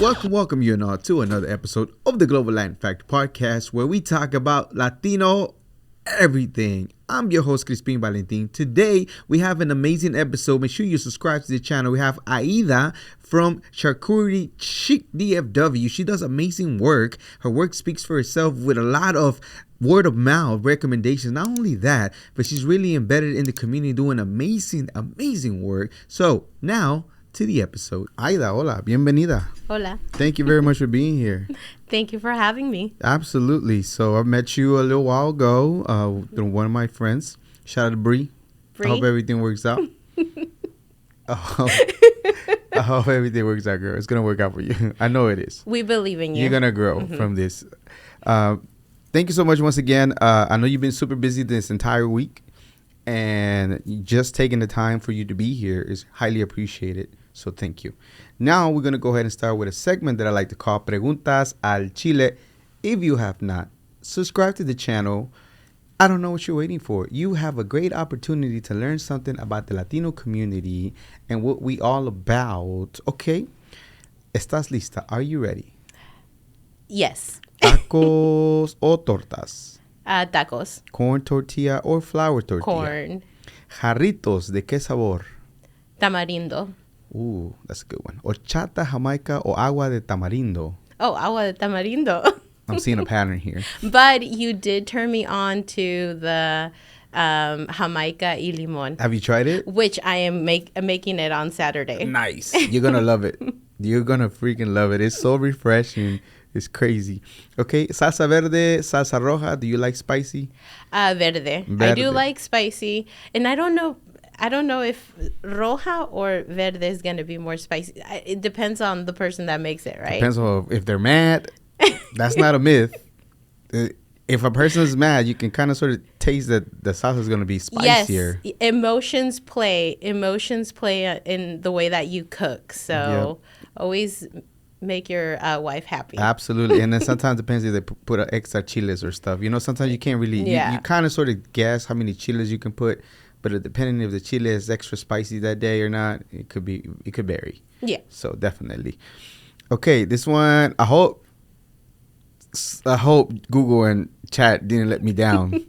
Welcome you and all to another episode of the Global Latin Fact Podcast, where we talk about Latino everything. I'm your host, Crispin Valentin. Today, we have an amazing episode. Make sure you subscribe to the channel. We have Aida from Charcuterie Chic DFW. She does amazing work. Her work speaks for itself with a lot of word of mouth recommendations. Not only that, but she's really embedded in the community doing amazing work. So now to the episode. Aida, hola, bienvenida. Hola. Thank you very much for being here. Thank you for having me. Absolutely. So I met you a little while ago through one of my friends. Shout out to Bree. I hope everything works out. I hope everything works out, girl. It's going to work out for you. I know it is. We believe in you. You're going to grow from this. Thank you so much once again. I know you've been super busy this entire week, and just taking the time for you to be here is highly appreciated. So thank you. Now we're going to go ahead and start with a segment that I like to call Preguntas al Chile. If you have not subscribed to the channel, I don't know what you're waiting for. You have a great opportunity to learn something about the Latino community and what we all about. Okay. ¿Estás lista? Are you ready? Yes. Tacos o tortas? Tacos. Corn tortilla or flour tortilla? Corn. Jarritos, ¿de qué sabor? Tamarindo. Ooh, that's a good one. Horchata, jamaica, o agua de tamarindo? Oh, agua de tamarindo. I'm seeing a pattern here. But you did turn me on to the jamaica y limon. Have you tried it? Which I am making it on Saturday. Nice. You're going to love it. You're going to freaking love it. It's so refreshing. It's crazy. Okay, salsa verde, salsa roja. Do you like spicy? Verde. I do like spicy. And I don't know if roja or verde is going to be more spicy. It depends on the person that makes it, right? Depends on if they're mad. That's not a myth. If a person is mad, you can kind of sort of taste that the salsa is going to be spicier. Yes, emotions play in the way that you cook. So always make your wife happy. Absolutely. And then sometimes it depends if they put extra chiles or stuff. You know, sometimes you can't really, you kind of sort of guess how many chiles you can put. But depending if the chile is extra spicy that day or not, it could vary. Yeah. So definitely. Okay, this one, I hope Google and chat didn't let me down.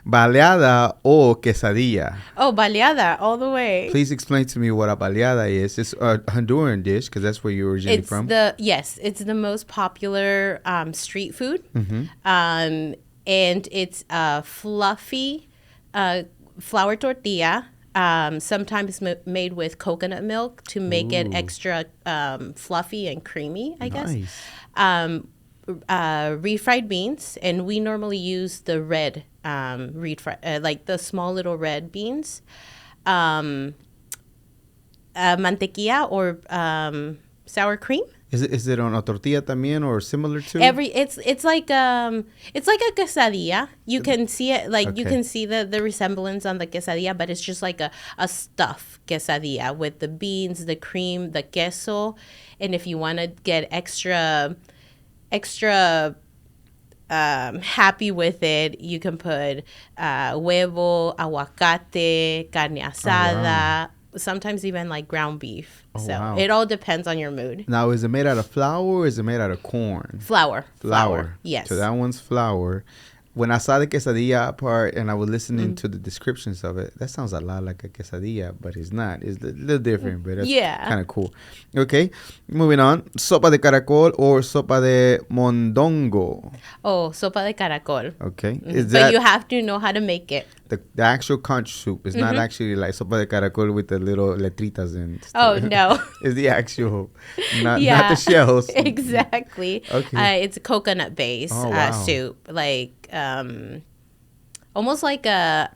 Baleada or quesadilla? Oh, baleada all the way. Please explain to me what a baleada is. It's a Honduran dish because that's where you're originally from. It's the most popular street food. Mm-hmm. And it's a fluffy flour tortilla, sometimes made with coconut milk to make it extra fluffy and creamy, I guess. Refried beans, and we normally use the red like the small little red beans. Mantequilla or sour cream. Is it on a tortilla también or similar to? It's like a quesadilla. You can see it you can see the resemblance on the quesadilla, but it's just like a stuffed quesadilla with the beans, the cream, the queso, and if you want to get extra happy with it, you can put huevo, aguacate, carne asada. Sometimes even like ground beef. It all depends on your mood. Now, is it made out of flour or is it made out of corn? Flour. Yes. So that one's flour. When I saw the quesadilla part and I was listening to the descriptions of it, that sounds a lot like a quesadilla, but it's not. It's a little different, but it's kind of cool. Okay, moving on. Sopa de caracol or sopa de mondongo? Oh, sopa de caracol. Okay. But you have to know how to make it. The actual conch soup is not actually like sopa de caracol with the little letritas and stuff. Oh, no. It's the actual, not the shells. Exactly. Okay. It's a coconut-based soup. Like, almost like a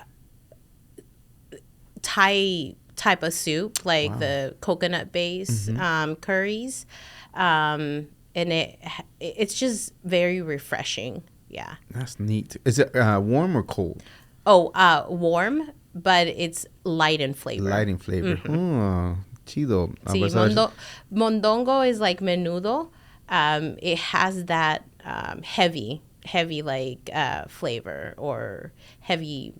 Thai type of soup, like the coconut-based curries. And it's just very refreshing. Yeah. That's neat. Is it warm or cold? Oh, warm, but it's light in flavor. Mm-hmm. Oh, chido. Sí, mondongo is like menudo. It has that heavy like flavor or heavy.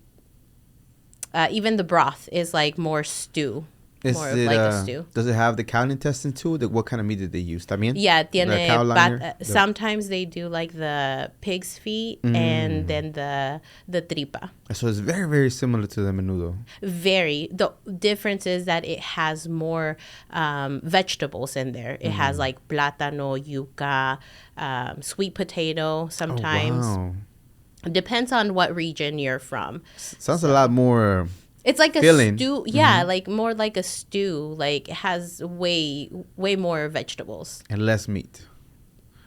Even the broth is like more stew. more of like a stew. Does it have the cow intestine too? What kind of meat did they use? También? Yeah, tiene The cow liner? sometimes they do like the pig's feet and then the tripa. So it's very, very similar to the menudo. Very. The difference is that it has more vegetables in there. It has like plátano, yuca, sweet potato sometimes. Oh, wow. It depends on what region you're from. Sounds a lot more... It's like filling. A stew. Yeah, like more like a stew. Like it has way more vegetables. And less meat.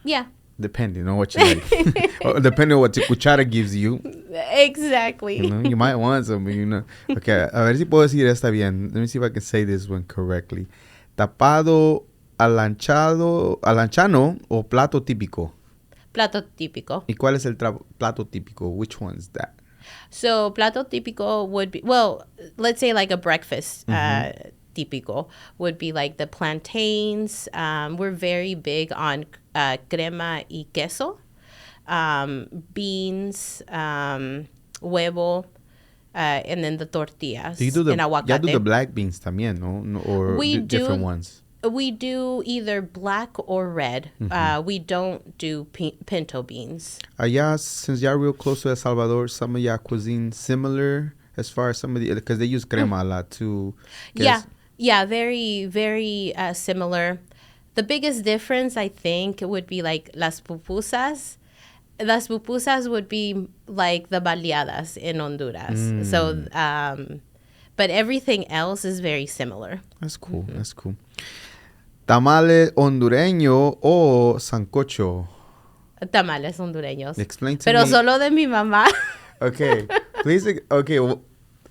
Yeah. Depending on what you like. Or depending on what the cuchara gives you. Exactly. You might want some, Okay, a ver si puedo decir esta bien. Let me see if I can say this one correctly. Tapado, alanchano o plato típico. Plato típico. ¿Y cuál es el plato típico? Which one's that? So, plato típico would be, well, let's say like a breakfast típico would be like the plantains. We're very big on crema y queso, beans, huevo, and then the tortillas. Do you do and aguacate. Ya do the black beans también, no? Or different ones? We do either black or red. We don't do pinto beans. Allá, since y'all real close to El Salvador, some of y'all cuisine similar as far as some of the... Because they use crema a lot too. Yeah, very, very similar. The biggest difference, I think, would be like las pupusas. Las pupusas would be like the baleadas in Honduras. So, but everything else is very similar. That's cool. That's cool. Tamales hondureño o sancocho? Tamales hondureños. Explain to Pero me. solo de mi mamá. Okay. Please. Okay. Well,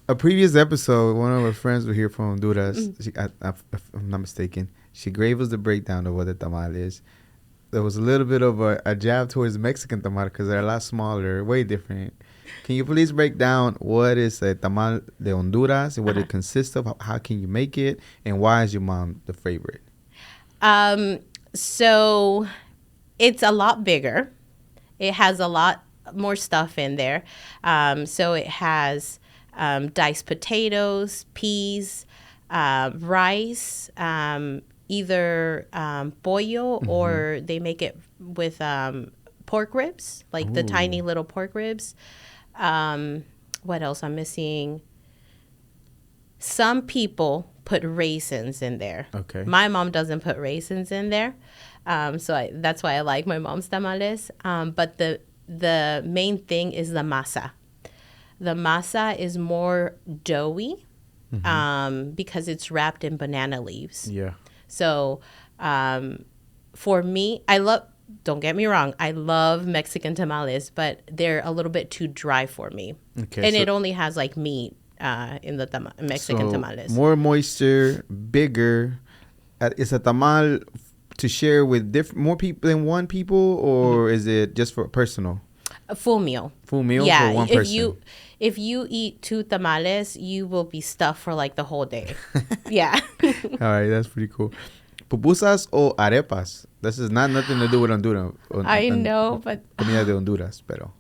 a previous episode, one of our friends were here from Honduras. If I'm not mistaken, she gave us the breakdown of what the tamal is. There was a little bit of a jab towards Mexican tamal because they're a lot smaller, way different. Can you please break down what is a tamal de Honduras and what it consists of? How can you make it? And why is your mom the favorite? So it's a lot bigger. It has a lot more stuff in there. So it has diced potatoes, peas, rice, either pollo or they make it with pork ribs, like the tiny little pork ribs. What else I'm missing? Some people put raisins in there. Okay. My mom doesn't put raisins in there. That's why I like my mom's tamales. But the main thing is the masa. The masa is more doughy because it's wrapped in banana leaves. Yeah. So for me, don't get me wrong, I love Mexican tamales, but they're a little bit too dry for me. Okay. And it only has like meat in the Mexican tamales. More moisture, bigger. Is a tamal to share with more people than one people, or is it just for personal? A full meal. Full meal for one person. If you eat 2 tamales, you will be stuffed for like the whole day. Yeah. All right, that's pretty cool. Pupusas o arepas? This is nothing to do with Honduras. I know, but Comida de Honduras, pero.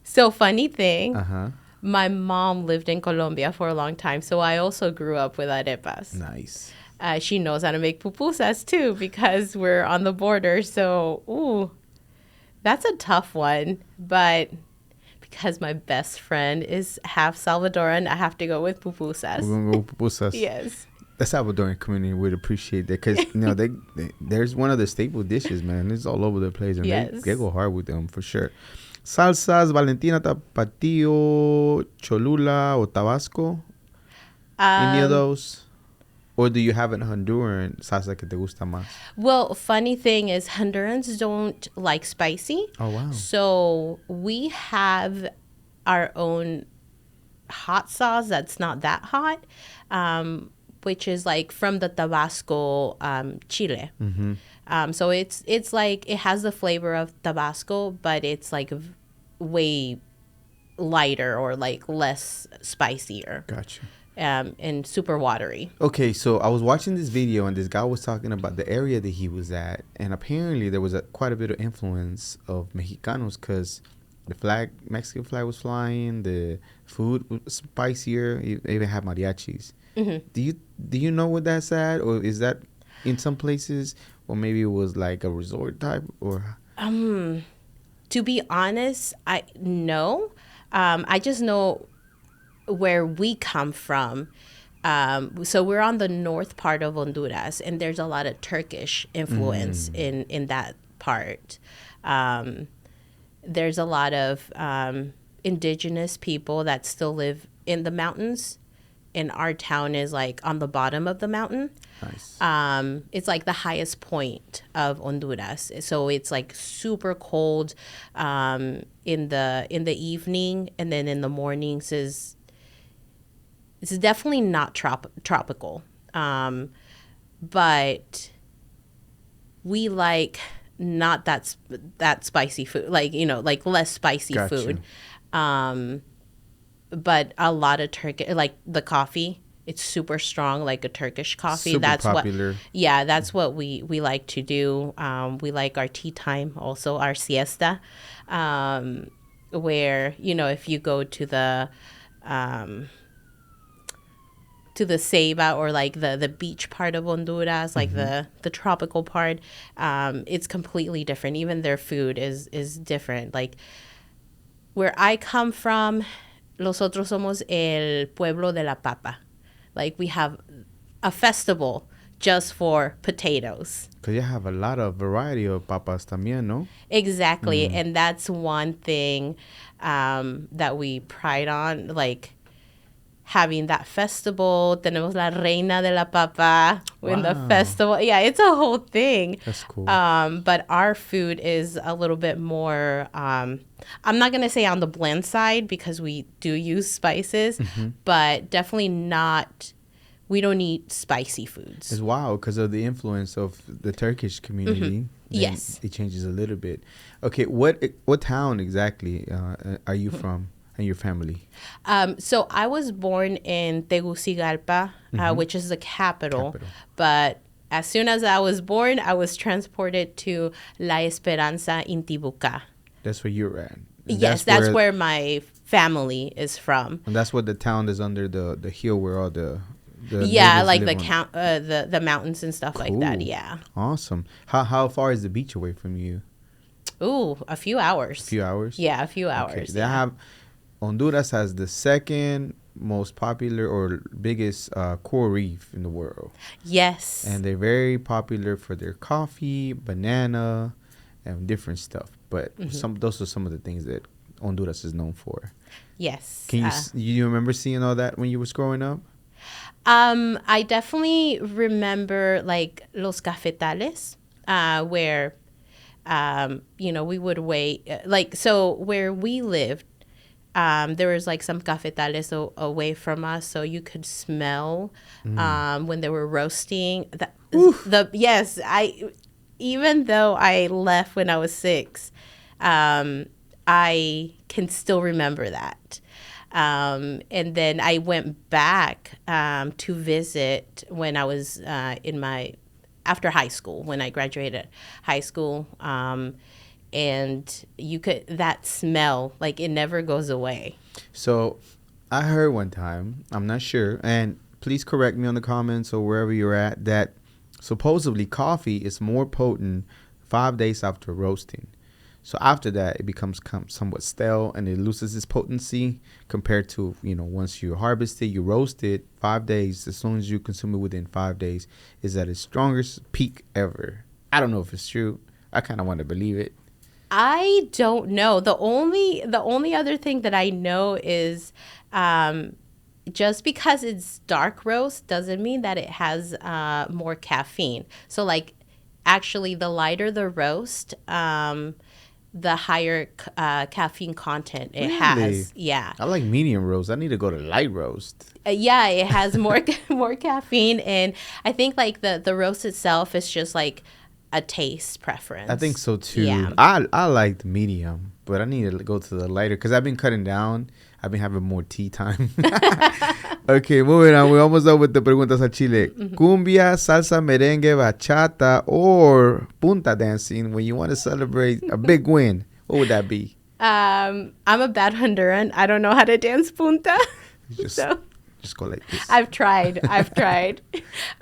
So funny thing. My mom lived in Colombia for a long time, so I also grew up with arepas. Nice. She knows how to make pupusas too because we're on the border. So, that's a tough one. But because my best friend is half Salvadoran, I have to go with pupusas. We're going to go with pupusas. Yes. The Salvadoran community would appreciate that because, there's one of the staple dishes, man. It's all over the place. And they go hard with them for sure. Salsas, Valentina, Tapatio, Cholula, or Tabasco? Any of those? Or do you have a Honduran salsa que te gusta más? Well, funny thing is Hondurans don't like spicy. Oh, wow. So we have our own hot sauce that's not that hot, which is like from the Tabasco chile. So it's like it has the flavor of Tabasco, but it's like way lighter or like less spicier. Gotcha. And super watery. Okay, so I was watching this video and this guy was talking about the area that he was at, and apparently there was quite a bit of influence of Mexicanos because the Mexican flag was flying, the food was spicier, they even had mariachis. Do you know what that's at, or is that in some places, or maybe it was like a resort type, or? To be honest, I know. I just know where we come from. So we're on the north part of Honduras, and there's a lot of Turkish influence in that part. There's a lot of indigenous people that still live in the mountains, and our town is like on the bottom of the mountain. Nice. It's like the highest point of Honduras, so it's like super cold in the evening, and then in the mornings it's definitely not tropical, but we like not that spicy food, like like less spicy Gotcha. food. But a lot of Turkish, like the coffee, it's super strong, like a Turkish coffee. Super that's popular. that's what we like to do. We like our tea time, also our siesta, where if you go to the Ceiba, or like the beach part of Honduras, like the tropical part, it's completely different. Even their food is different. Like where I come from, nosotros somos el pueblo de la papa. Like we have a festival just for potatoes. Because you have a lot of variety of papas también, no? Exactly. And that's one thing that we pride on, like having that festival. Tenemos la reina de la papa in the festival. Yeah, it's a whole thing. That's cool. But our food is a little bit more, I'm not going to say on the bland side, because we do use spices, but definitely not, we don't eat spicy foods. It's wild because of the influence of the Turkish community. Yes. It changes a little bit. Okay, what town exactly are you from and your family? So I was born in Tegucigalpa, which is the capital. But as soon as I was born, I was transported to La Esperanza in Tibuca. That's where you're at. Yes, that's where my family is from. And that's what the town is under, the hill where all the like the the mountains and stuff like that. Yeah. Awesome. How far is the beach away from you? Ooh, a few hours. A few hours? Yeah, a few hours. Okay. They have, Honduras has the second most popular or biggest coral reef in the world. Yes. And they're very popular for their coffee, banana, and different stuff. But those are some of the things that Honduras is known for. Yes. Can you remember seeing all that when you was growing up? I definitely remember like los cafetales, where we would wait, like, so where we lived, there was like some cafetales away from us, so you could smell when they were roasting. Yes, even though I left when I was 6, I can still remember that. And then I went back to visit when I was after high school, when I graduated high school. And that smell, like, it never goes away. So I heard one time, I'm not sure, and please correct me on the comments or wherever you're at, that supposedly coffee is more potent 5 days after roasting. So after that, it becomes somewhat stale and it loses its potency compared to, once you harvest it, you roast it, 5 days, as long as you consume it within 5 days, is at its strongest peak ever. I don't know if it's true. I kind of want to believe it. I don't know. The only other thing that I know is just because it's dark roast doesn't mean that it has more caffeine. So, like, actually, the lighter the roast, the higher caffeine content it has. Yeah. I like medium roast. I need to go to light roast. Yeah, it has more caffeine, and I think like the roast itself is just like a taste preference. I think so too. Yeah. I like the medium, but I need to go to the lighter because I've been cutting down. I've been having more tea time. Okay, moving on. We're almost done with the preguntas al chile. Cumbia, salsa, merengue, bachata, or punta dancing when you want to celebrate a big win. What would that be? I'm a bad Honduran. I don't know how to dance punta. Just so just go like this. I've tried.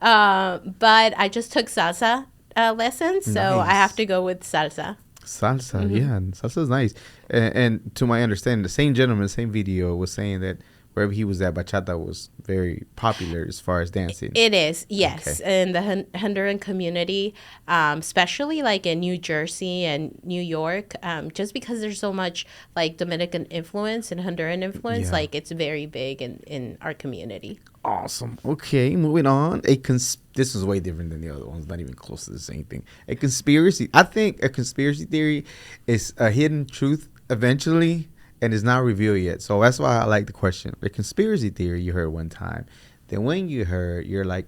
But I just took salsa lessons, so I have to go with salsa. Salsa, yeah, salsa is nice. And to my understanding, the same gentleman, same video was saying that wherever he was at, bachata was very popular as far as dancing. It is, yes, Okay. in the Honduran community, especially like in New Jersey and New York, just because there's so much like Dominican influence and Honduran influence, Yeah. like it's very big in our community. Awesome. Okay, moving on. This is way different than the other ones. Not even close to the same thing. A conspiracy. I think a conspiracy theory is a hidden truth eventually, and is not revealed yet. So that's why I like the question. A conspiracy theory you heard one time, then when you heard, you're like,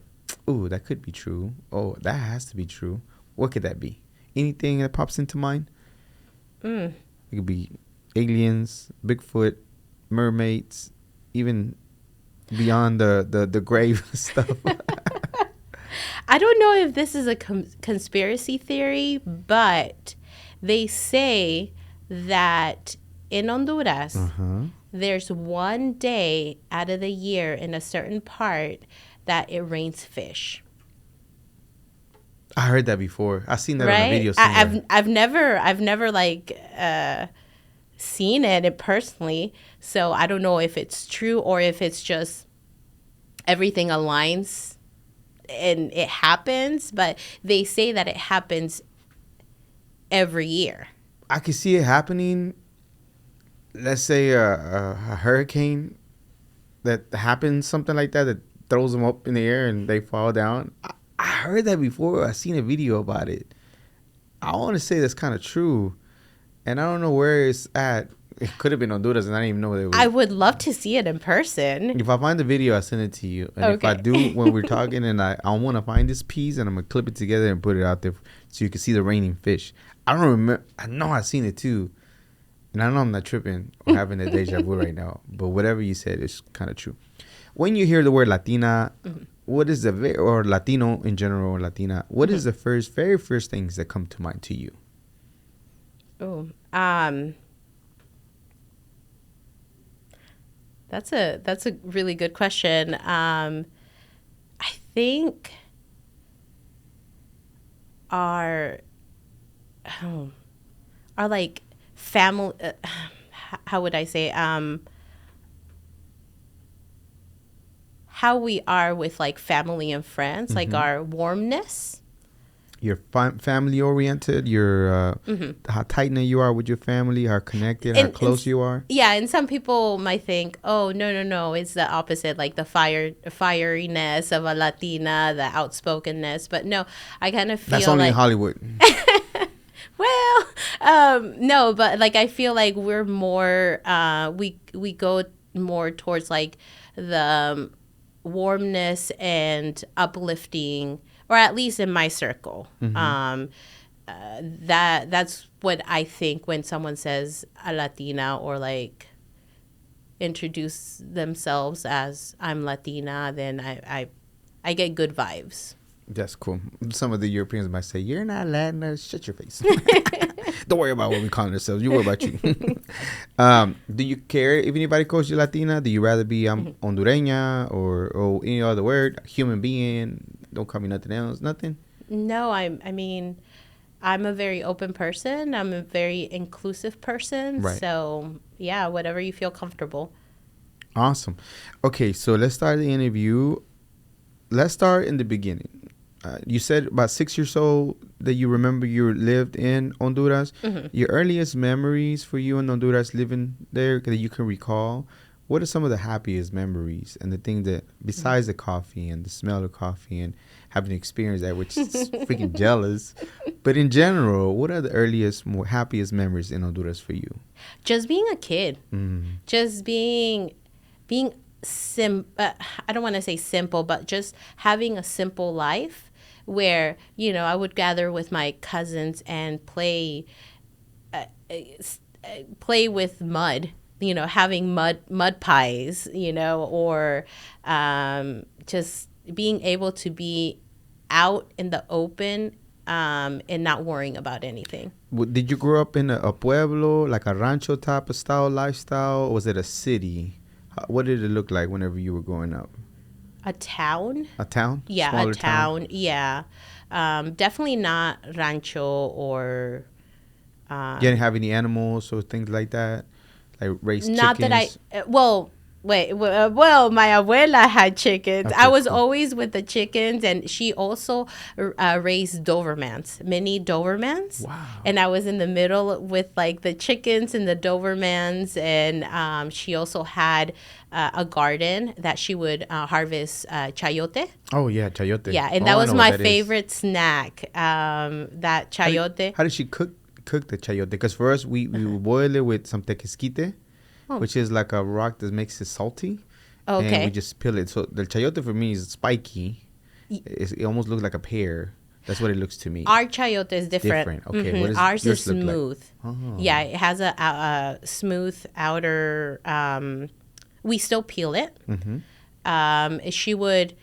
"Ooh, that could be true. Oh, that has to be true. What could that be? Anything that pops into mind? It could be aliens, Bigfoot, mermaids, even." Beyond the grave stuff. I don't know if this is a conspiracy theory, but they say that in Honduras, there's one day out of the year in a certain part that it rains fish. I heard that before. I've seen that on a Right? video somewhere. I've never like seen it personally, so I don't know if it's true or if it's just everything aligns and it happens, but they say that it happens every year. I can see it happening. Let's say a hurricane that happens, something like that throws them up in the air and they fall down. I heard that before. I seen a video about it. I want to say that's kind of true, and I don't know where it's at. It could have been Honduras, and I didn't even know it was. I would love to see it in person. If I find the video, I'll send it to you. And if I Okay. do, when we're talking, and I want to find this piece, and I'm going to clip it together and put it out there so you can see the raining fish. I don't remember. I know I've seen it too. And I know I'm not tripping or having a deja vu right now. But whatever you said is kind of true. When you hear the word Latina, what is or Latino in general, or Latina, what is the very first things that come to mind to you? Oh, that's a really good question. I think our like family. How would I say? How we are with like family and friends, like our warmness. You're family oriented. You're how tight knit you are with your family. How connected, how close you are. Yeah, and some people might think, oh no, it's the opposite, like the fieriness of a Latina, the outspokenness. But no, I kind of feel That's only like in Hollywood. well, no, but like I feel like we're more we go more towards like the warmness and uplifting, or at least in my circle. That's what I think when someone says a Latina, or like introduce themselves as I'm Latina, then I get good vibes. That's cool. Some of the Europeans might say, "You're not Latina. Shut your face." Don't worry about what we call ourselves. You worry about you. Do you care if anybody calls you Latina? Do you rather be Hondureña or any other word? Human being. Don't call me nothing else. Nothing. No, I mean, I'm a very open person. I'm a very inclusive person. Right. So yeah, whatever you feel comfortable. Awesome. Okay, so let's start the interview. Let's start in the beginning. You said about 6 years old that you remember you lived in Honduras. Your earliest memories for you in Honduras living there that you can recall, what are some of the happiest memories and the thing that, besides the coffee and the smell of coffee and having experienced that, which is freaking jealous, but in general, what are the earliest, more happiest memories in Honduras for you? Just being a kid. Just being I don't want to say simple, but just having a simple life where, I would gather with my cousins and play with mud, having mud pies, or just being able to be out in the open and not worrying about anything. Did you grow up in a pueblo, like a rancho type of style lifestyle, or was it a city? What did it look like whenever you were growing up? A town? A town? Yeah, Smaller a town. Yeah. Definitely not rancho or. You didn't have any animals or things like that? Like raised Not that chickens? well, wait, well, my abuela had chickens. I Okay, was cool. always with the chickens, and she also raised Dobermans, mini Dobermans. Wow. And I was in the middle with like the chickens and the Dobermans, and she also had a garden that she would harvest chayote. Oh, yeah, chayote. Yeah, and Oh, that I was know what my that is. favorite snack. That chayote. How did she cook the chayote? Because for us, we would boil it with some tequesquite, which is like a rock that makes it salty. And Okay. we just peel it. So the chayote for me is spiky. It almost looks like a pear. That's what it looks to me. Our chayote is different. Okay, what does Ours is yours look like? smooth. Oh. Yeah, it has a smooth outer. We still peel it. She would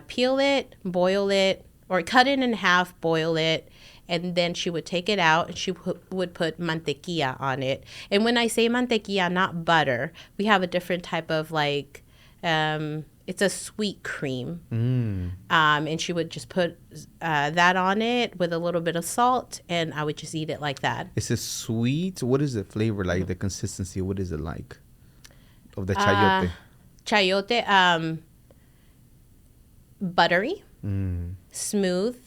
peel it, boil it, or cut it in half, boil it, and then she would take it out and she would put mantequilla on it. And when I say mantequilla, not butter, we have a different type of like. It's a sweet cream. And she would just put that on it with a little bit of salt, and I would just eat it like that. Is it sweet? What is the flavor like? The consistency? What is it like of the chayote? Chayote, buttery, smooth.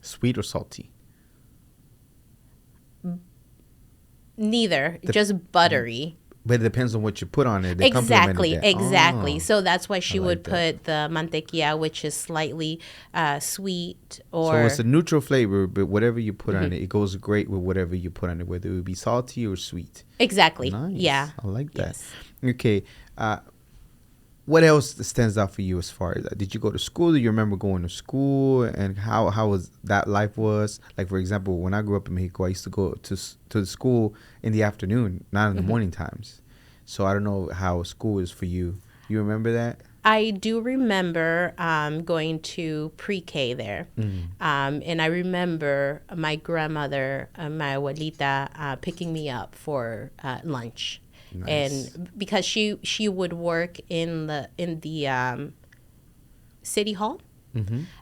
Sweet or salty? Neither, just buttery. But it depends on what you put on it. They complemented Exactly. that. Oh, So that's why she like would that. put the mantequilla, which is slightly sweet, or So it's a neutral flavor, but whatever you put on it, it goes great with whatever you put on it, whether it would be salty or sweet. exactly. Nice. Yeah. I like that. Yes. Okay. What else stands out for you as far as that? Did you go to school? Do you remember going to school and how was that life was? Like, for example, when I grew up in Mexico, I used to go to the school in the afternoon, not in the morning times. So I don't know how school is for you. You remember that? I do remember going to pre-K there. And I remember my grandmother, my abuelita, picking me up for lunch. Nice. And because she would work in the city hall.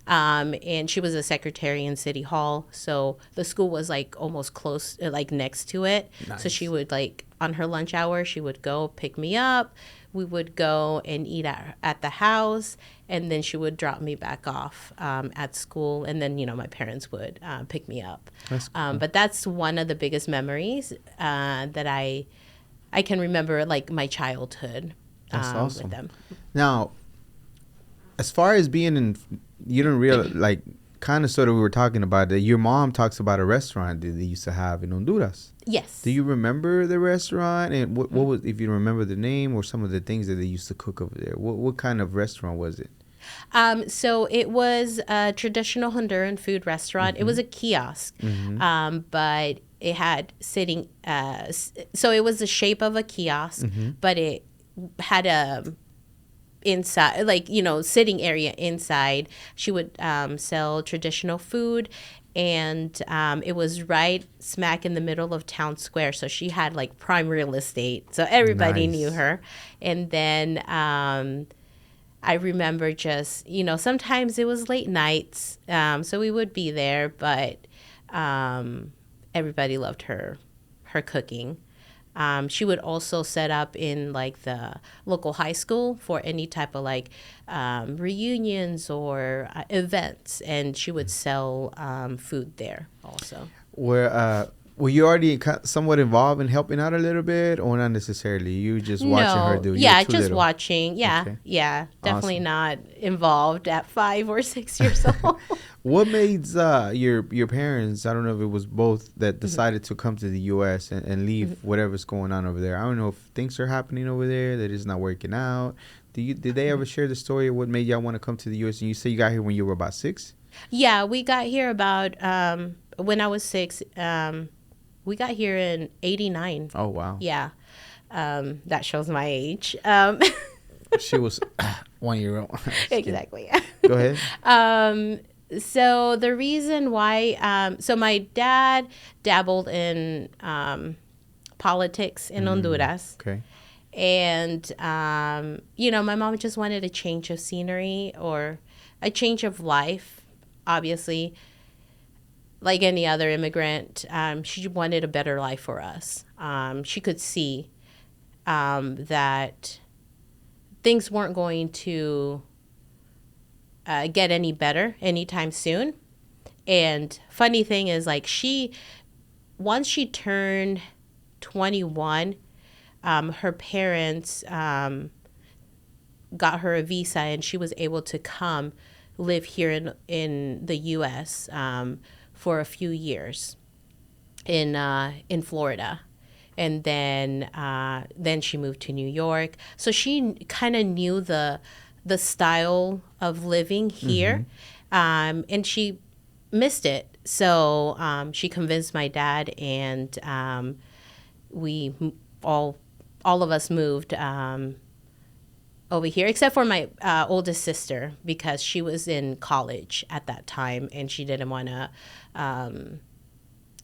And she was a secretary in city hall, so the school was like almost close, like next to it. So she would like on her lunch hour, she would go pick me up. We would go and eat at the house, and then she would drop me back off at school, and then my parents would pick me up. That's cool. But that's one of the biggest memories that I can remember, like my childhood. That's awesome. With them. Now, as far as being in, you didn't realize, like, kind of sort of we were talking about that your mom talks about a restaurant that they used to have in Honduras. Yes. Do you remember the restaurant? And what was, if you remember the name or some of the things that they used to cook over there? What kind of restaurant was it? So it was a traditional Honduran food restaurant. It was a kiosk, but it had sitting. So it was the shape of a kiosk, but it had a inside, like sitting area inside. She would sell traditional food, and it was right smack in the middle of town square. So she had like prime real estate, so everybody Nice. knew her. And then I remember just, sometimes it was late nights, so we would be there, but everybody loved her cooking. She would also set up in like the local high school for any type of like reunions or events, and she would sell food there also. Were you already somewhat involved in helping out a little bit, or not necessarily? You just watching her do? Yeah, You were too just little. watching. Yeah, Okay. yeah, definitely Awesome. not involved at 5 or 6 years old. What made your parents, I don't know if it was both, that decided to come to the U.S. and leave whatever's going on over there? I don't know if things are happening over there that is not working out. Did they ever share the story of what made y'all want to come to the U.S.? And you say you got here when you were about 6? Yeah, we got here about when I was 6. We got here in '89. Oh, wow. Yeah, that shows my age. She was 1 year old. Exactly. Go ahead. So the reason why, so my dad dabbled in politics in Honduras, Okay. And, my mom just wanted a change of scenery or a change of life, obviously. Like any other immigrant, she wanted a better life for us. She could see that things weren't going to get any better anytime soon. And funny thing is, like, once she turned 21, her parents got her a visa, and she was able to come live here in the U.S. For a few years in Florida. And then she moved to New York. So she kind of knew the style of living here, and she missed it. So she convinced my dad, and we all of us moved over here, except for my oldest sister, because she was in college at that time, and she didn't want to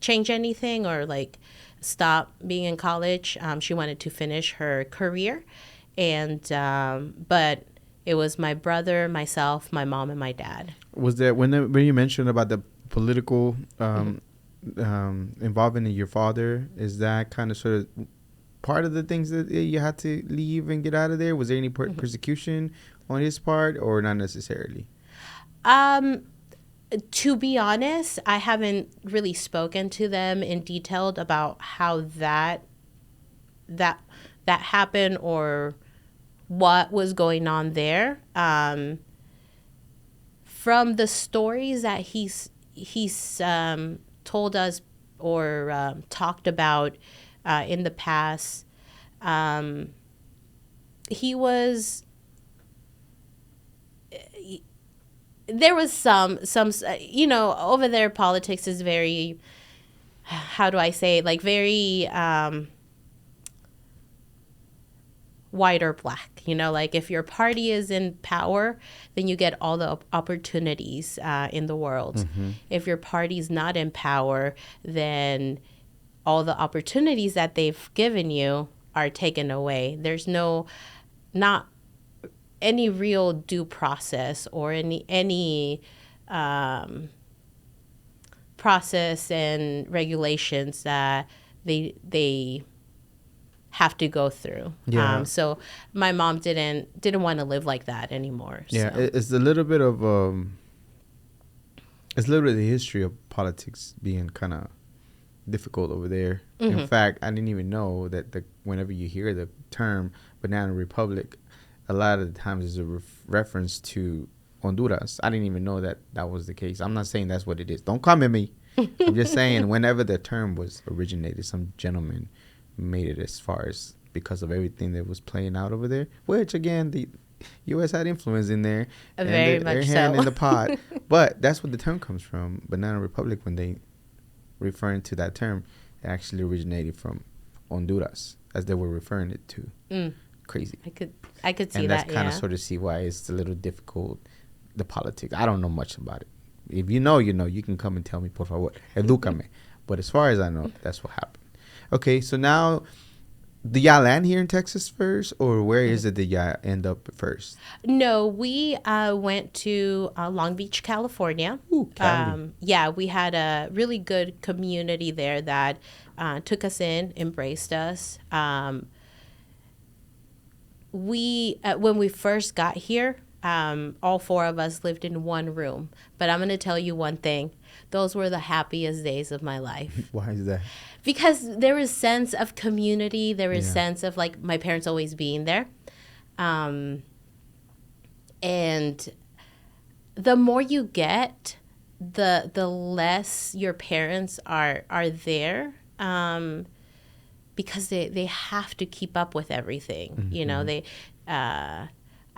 change anything or like stop being in college. She wanted to finish her career, and but it was my brother, myself, my mom, and my dad. Was there when you mentioned about the political involvement in your father? Is that kind of sort of part of the things that you had to leave and get out of there? Was there any persecution on his part, or not necessarily? To be honest, I haven't really spoken to them in detail about how that happened or what was going on there. From the stories that he's told us or talked about in the past, he was. There was some over there politics is very, how do I say, like very white or black, like if your party is in power, then you get all the opportunities in the world. If your party's not in power, then all the opportunities that they've given you are taken away. There's not any real due process or any process and regulations that they have to go through. Yeah. So my mom didn't want to live like that anymore. Yeah, so. It's a little bit of it's a little bit of the history of politics being kind of difficult over there. In fact, I didn't even know that whenever you hear the term Banana Republic, a lot of the times is a reference to Honduras. I didn't even know that was the case. I'm not saying that's what it is. Don't come at me. I'm just saying whenever the term was originated, some gentleman made it as far as because of everything that was playing out over there, which, again, the U.S. had influence in there. Very much their hand in the pot. But that's what the term comes from. Banana Republic, when they referring to that term, it actually originated from Honduras, as they were referring it to. Crazy. I could see that. And that's kind of sort of see why it's a little difficult, the politics. I don't know much about it. If you know, you can come and tell me, por favor, edúcame. But as far as I know, that's what happened. Okay, so now, do y'all land here in Texas first, or where is it that y'all end up first? No, we went to Long Beach, California. Ooh, Cali. We had a really good community there that took us in, embraced us. When we first got here, all four of us lived in one room. But I'm going to tell you one thing. Those were the happiest days of my life. Why is that? Because there was sense of community. There was sense of, like, my parents always being there. And the more you get, the less your parents are there. Because they have to keep up with everything. I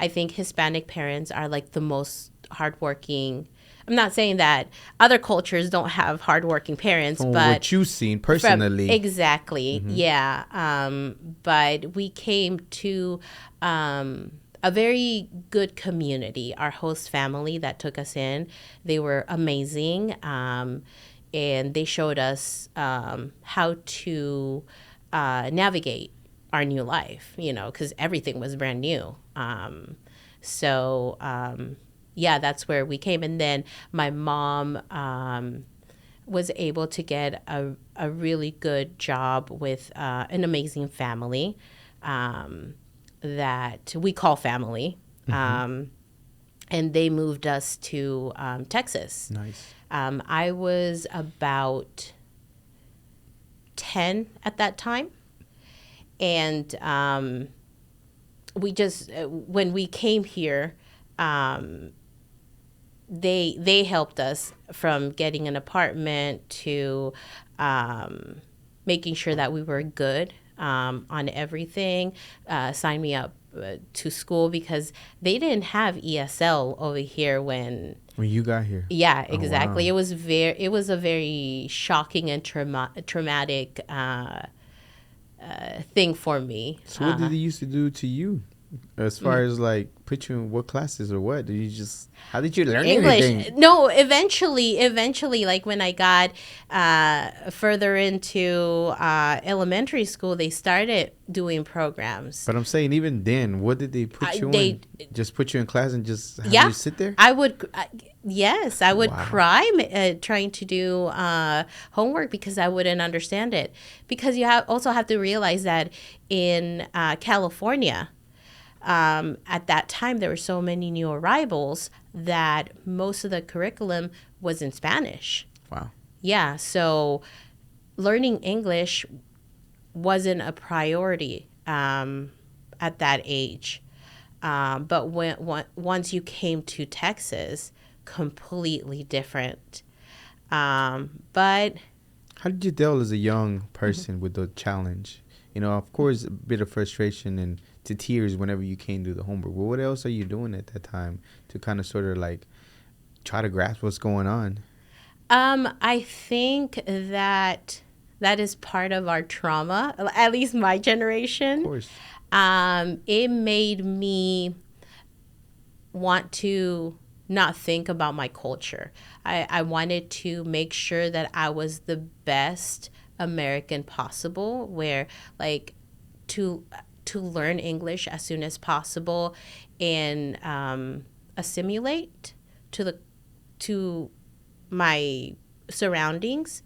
think Hispanic parents are like the most hardworking. I'm not saying that other cultures don't have hardworking parents, From but what you've seen personally. Exactly. Yeah. But we came to a very good community. Our host family that took us in, they were amazing. And they showed us how to navigate our new life, because everything was brand new. Yeah, that's where we came. And then my mom was able to get a really good job with an amazing family that we call family. And they moved us to Texas. Nice. I was about 10 at that time. And we just, when we came here, they helped us from getting an apartment to making sure that we were good on everything, signed me up to school because they didn't have ESL over here when you got here. Yeah, exactly. Oh, wow. It was a very shocking and traumatic thing for me. So what did they used to do to you? As far as like put you in what classes or what? Did you just how did you learn English? anything? No, eventually, like when I got further into elementary school, they started doing programs. But I'm saying even then, what did they put you in? Just put you in class and just have you sit there? I would. Yes, I would Wow. cry trying to do homework because I wouldn't understand it. Because you also have to realize that in California, at that time, there were so many new arrivals that most of the curriculum was in Spanish. Wow. Yeah, so learning English wasn't a priority at that age. But once you came to Texas, completely different. But how did you deal as a young person with the challenge? Of course, a bit of frustration and to tears whenever you can't do the homework. But what else are you doing at that time to kind of sort of like try to grasp what's going on? I think that is part of our trauma, at least my generation. Of course. It made me want to not think about my culture. I wanted to make sure that I was the best American possible, where like to learn English as soon as possible and assimilate to my surroundings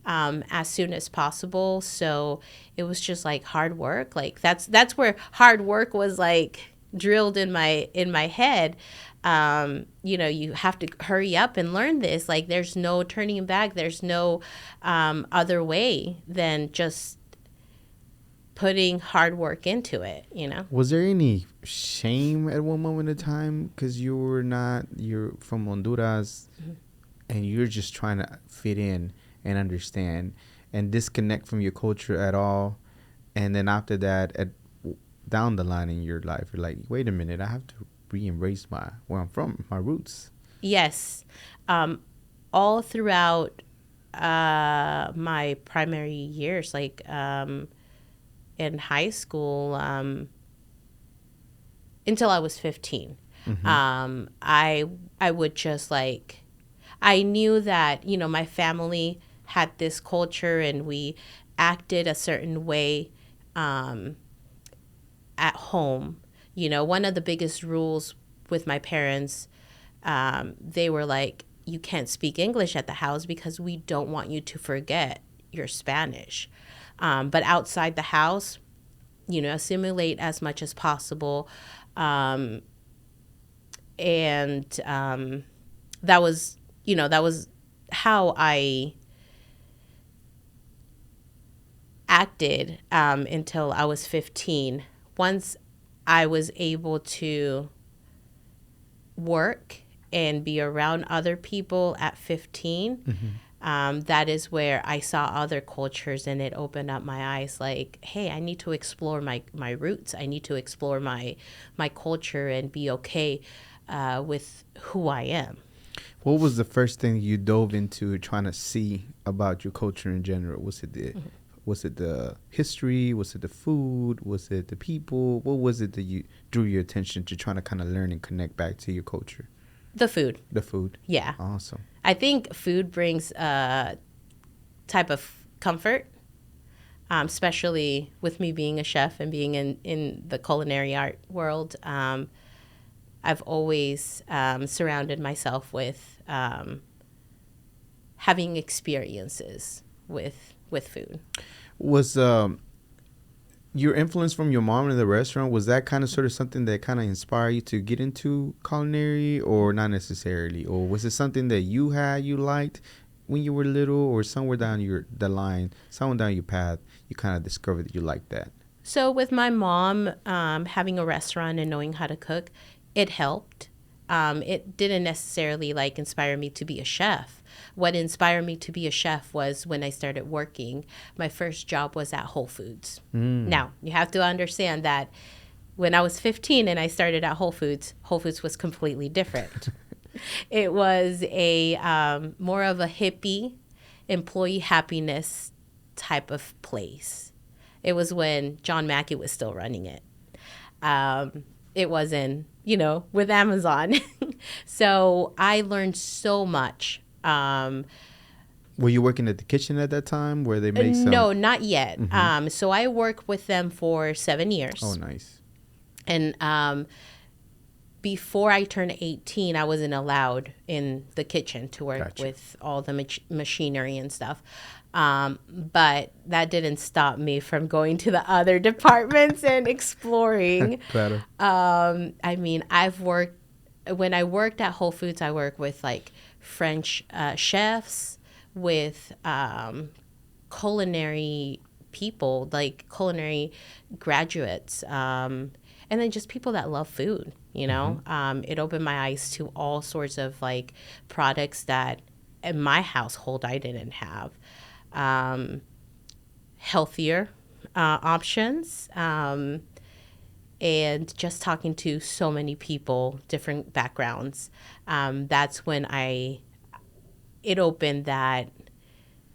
as soon as possible. So it was just like hard work. Like that's where hard work was like drilled in my head. You have to hurry up and learn this. Like there's no turning back. There's no other way than just putting hard work into it, Was there any shame at one moment in time because you're from Honduras and you're just trying to fit in and understand and disconnect from your culture at all? And then after that, down the line in your life, you're like, wait a minute, I have to re-embrace where I'm from, my roots. Yes. All throughout my primary years, like in high school, until I was 15, I would just like, I knew that, my family had this culture and we acted a certain way at home. One of the biggest rules with my parents, they were like, you can't speak English at the house because we don't want you to forget your Spanish. But outside the house, assimilate as much as possible. And that was how I acted until I was 15. Once I was able to work and be around other people at 15, that is where I saw other cultures and it opened up my eyes like, hey, I need to explore my roots. I need to explore my culture and be okay with who I am. What was the first thing you dove into trying to see about your culture in general? Was it the history? Was it the food? Was it the people? What was it that you drew your attention to trying to kind of learn and connect back to your culture? The food. The food? Yeah. Awesome. I think food brings a type of comfort. especially with me being a chef and being in the culinary art world. I've always surrounded myself with having experiences with food. Was your influence from your mom in the restaurant, was that kind of sort of something that kind of inspired you to get into culinary, or not necessarily? Or was it something that you liked when you were little, or somewhere down the line, somewhere down your path, you kind of discovered that you liked that? So with my mom having a restaurant and knowing how to cook, it helped. It didn't necessarily like inspire me to be a chef. What inspired me to be a chef was when I started working. My first job was at Whole Foods. Now, you have to understand that when I was 15 and I started at Whole Foods was completely different. It was a more of a hippie, employee happiness type of place. It was when John Mackey was still running it. It wasn't, with Amazon. So I learned so much. Were you working at the kitchen at that time where they make some? No, not yet. So I worked with them for 7 years. Oh, nice. And before I turned 18, I wasn't allowed in the kitchen to work with all the machinery and stuff. But that didn't stop me from going to the other departments and exploring. Claro. I mean, when I worked at Whole Foods, I worked with like French chefs, with culinary people, like culinary graduates, and then just people that love food, It opened my eyes to all sorts of like products that in my household I didn't have. Healthier options, and just talking to so many people, different backgrounds. That's when it opened that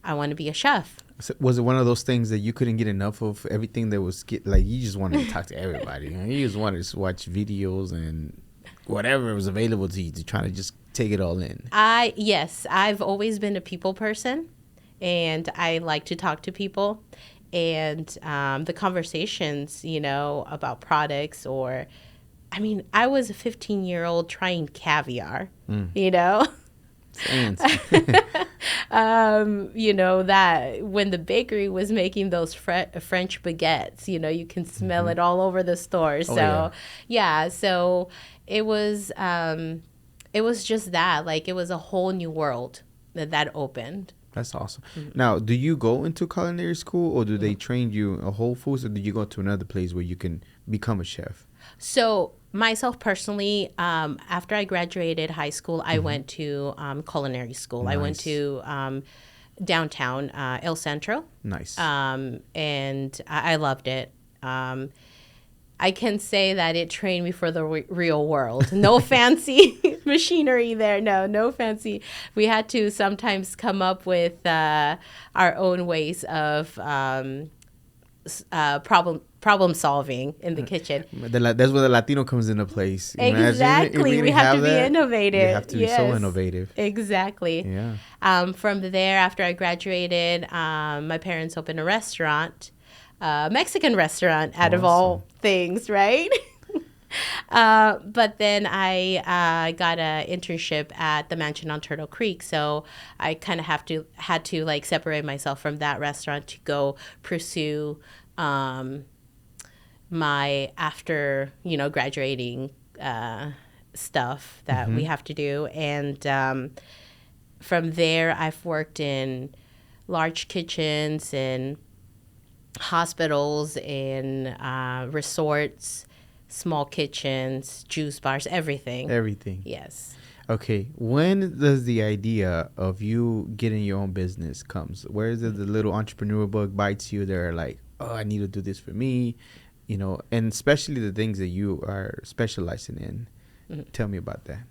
I want to be a chef. So was it one of those things that you couldn't get enough of? Everything that was like you just wanted to talk to everybody. You just wanted to watch videos and whatever was available to you to try to just take it all in. Yes, I've always been a people person, and I like to talk to people. And the conversations, about products, or, I mean, I was a 15-year-old trying caviar, Science. That when the bakery was making those French baguettes, you can smell it all over the store. So, so it was just that, like, it was a whole new world that opened. That's awesome. Now, do you go into culinary school, or do they train you at Whole Foods, or do you go to another place where you can become a chef? So myself personally, after I graduated high school, I went to culinary school. Nice. I went to downtown El Centro. Nice. And I loved it. I can say that it trained me for the real world. No fancy machinery there. No fancy. We had to sometimes come up with our own ways of problem solving in the kitchen. That's where the Latino comes into place. Exactly. We have to be innovative. You have to be so innovative. Exactly. Yeah. From there, after I graduated, my parents opened a restaurant. Mexican restaurant out of all things, right? But then I got an internship at the Mansion on Turtle Creek, so I kind of had to like separate myself from that restaurant to go pursue my after graduating stuff that we have to do, and from there I've worked in large kitchens and hospitals and resorts, small kitchens, juice bars, everything. Yes. Okay, when does the idea of you getting your own business comes? Where is it the little entrepreneur bug bites you? They're like, oh, I need to do this for me, and especially the things that you are specializing in. Tell me about that.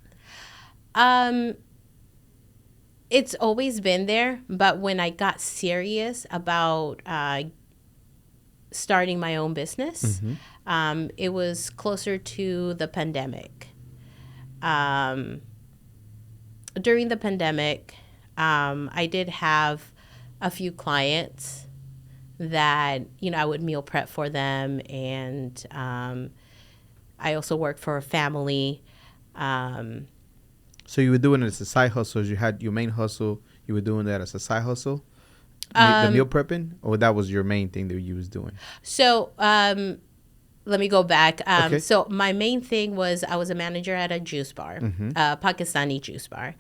It's always been there, but when I got serious about starting my own business, it was closer to the pandemic. During the pandemic, I did have a few clients that, I would meal prep for them. And I also worked for a family. So you were doing it as a side hustle. You had your main hustle. You were doing that as a side hustle, the meal prepping, or that was your main thing that you was doing? So let me go back. Okay. So my main thing was I was a manager at a juice bar, Pakistani juice bar,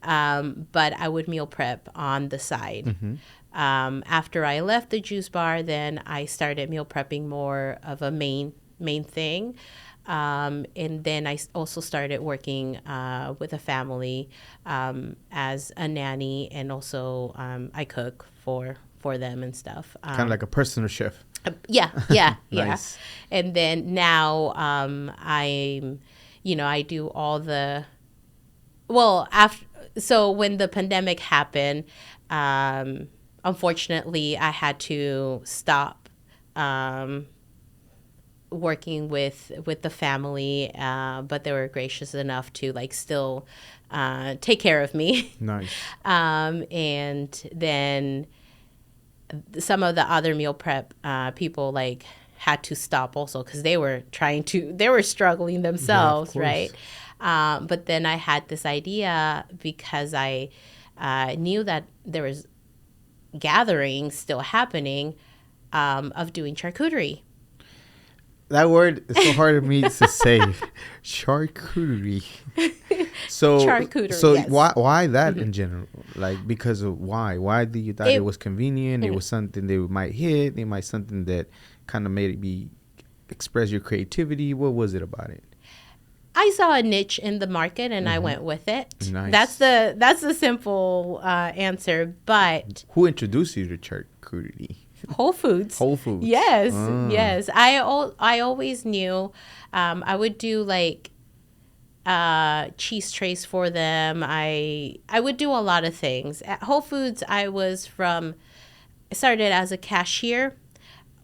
but I would meal prep on the side. After I left the juice bar, then I started meal prepping more of a main thing. And then I also started working with a family as a nanny, and also I cook for them and stuff. Kind of like a personal chef. Yeah. Nice. And then now I'm, I do all the, so when the pandemic happened, unfortunately I had to stop working with the family, but they were gracious enough to still take care of me. Nice. And then some of the other meal prep people had to stop also because they were struggling themselves, right? But then I had this idea because I knew that there was gatherings still happening of doing charcuterie. That word is so hard for me to say. Charcuterie. Charcuterie, So yes. why that in general? Because of why? Why do you thought it was convenient? It was something they might hit. It might something that kind of made it express your creativity. What was it about it? I saw a niche in the market and I went with it. Nice. That's the simple answer. But who introduced you to charcuterie? Whole Foods. Whole Foods. Yes, yes. I always knew I would do cheese trays for them. I would do a lot of things. At Whole Foods, I started as a cashier,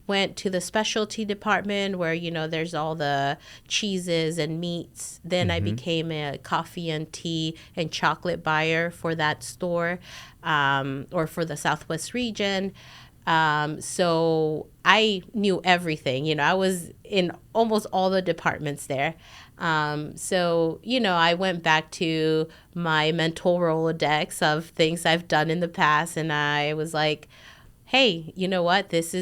went to the specialty department where, there's all the cheeses and meats. Then I became a coffee and tea and chocolate buyer for that store, or for the Southwest region. So I knew everything, I was in almost all the departments there. So, I went back to my mental Rolodex of things I've done in the past. And I was like, hey, you know what? This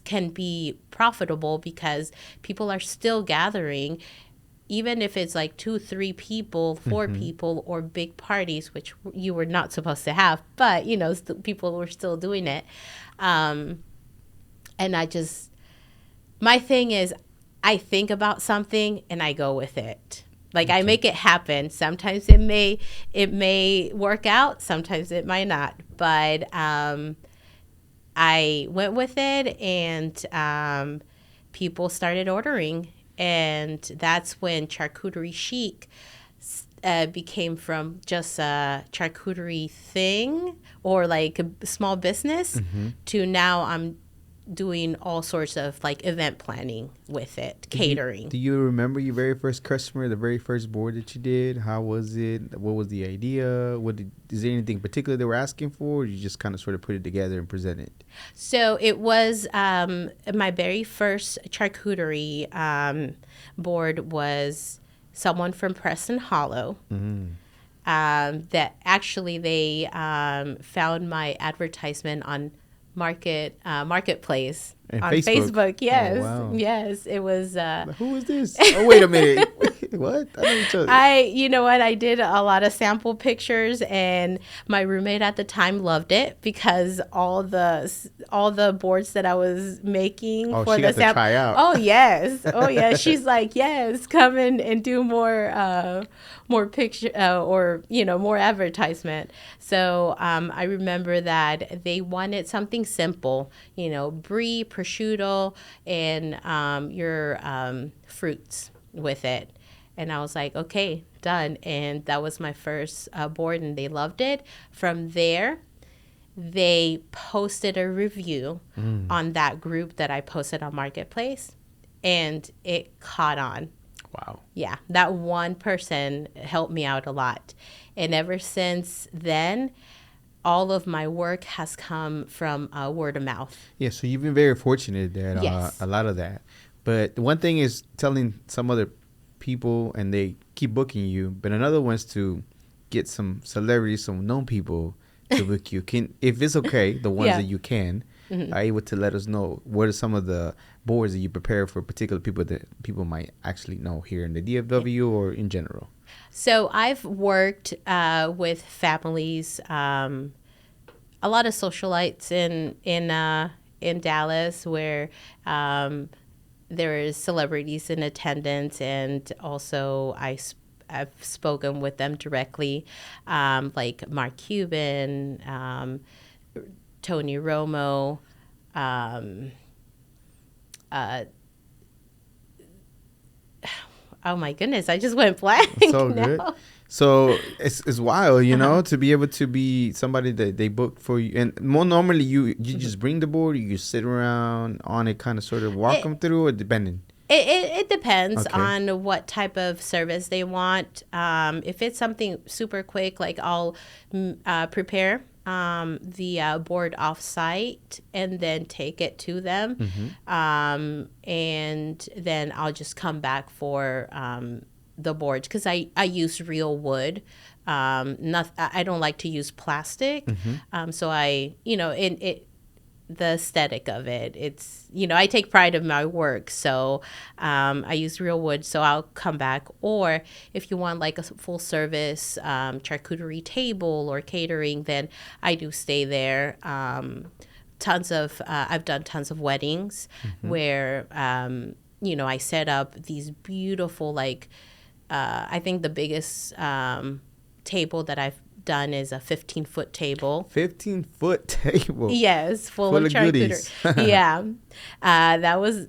can be profitable because people are still gathering, even if it's 2, 3 people, 4 people, or big parties, which you were not supposed to have, but, people were still doing it. And my thing is, I think about something and I go with it. I make it happen. Sometimes it may work out. Sometimes it might not. But I went with it, and people started ordering. And that's when Charcuterie Chic became from just a charcuterie thing or a small business to now I'm doing all sorts of event planning with it, catering. Do you remember your very first customer, the very first board that you did? How was it? What was the idea? Is there anything particular they were asking for, or you just kind of sort of put it together and present it? So it was my very first charcuterie board was someone from Preston Hollow. That actually they found my advertisement on Marketplace and on Facebook. Yes. Oh, wow. Yes, it was who is this? Oh, wait a minute. What? I know each other. you know what, I did a lot of sample pictures, and my roommate at the time loved it because all the boards that I was making for she the got to try out. Oh yes. She's like, yes, come in and do more picture or more advertisement. So I remember that they wanted something simple, brie, prosciutto, and your fruits with it. And I was like, okay, done. And that was my first board, and they loved it. From there, they posted a review on that group that I posted on Marketplace, and it caught on. Wow. Yeah, that one person helped me out a lot. And ever since then, all of my work has come from word of mouth. Yeah, so you've been very fortunate that Yes. a lot of that. But the one thing is telling some other people and they keep booking you, but another one's to get some celebrities, some known people to book you. Can, if it's okay, the ones Yeah. that you can, are able to let us know what are some of the boards that you prepare for particular people that people might actually know here in the DFW or in general? So I've worked with families, a lot of socialites in Dallas, where there is celebrities in attendance, and also I've spoken with them directly, like Mark Cuban, Tony Romo. Oh my goodness, I just went blank. So good. now. So it's wild, you know, to be able to be somebody that they book for you. And more normally, you just bring the board, you just sit around on it, kind of sort of walk them through, or depending. It depends Okay. on what type of service they want. If it's something super quick, like I'll prepare the board off site and then take it to them. And then I'll just come back for the boards, because I use real wood. I don't like to use plastic. So the aesthetic of it, it's, I take pride in my work, so I use real wood, so I'll come back. Or if you want like a full service charcuterie table or catering, then I do stay there. I've done tons of weddings where I set up these beautiful, like I think the biggest table that I've done is a 15-foot table. 15-foot table. Yes, full Full of of goodies. charcuterie. Yeah, that was.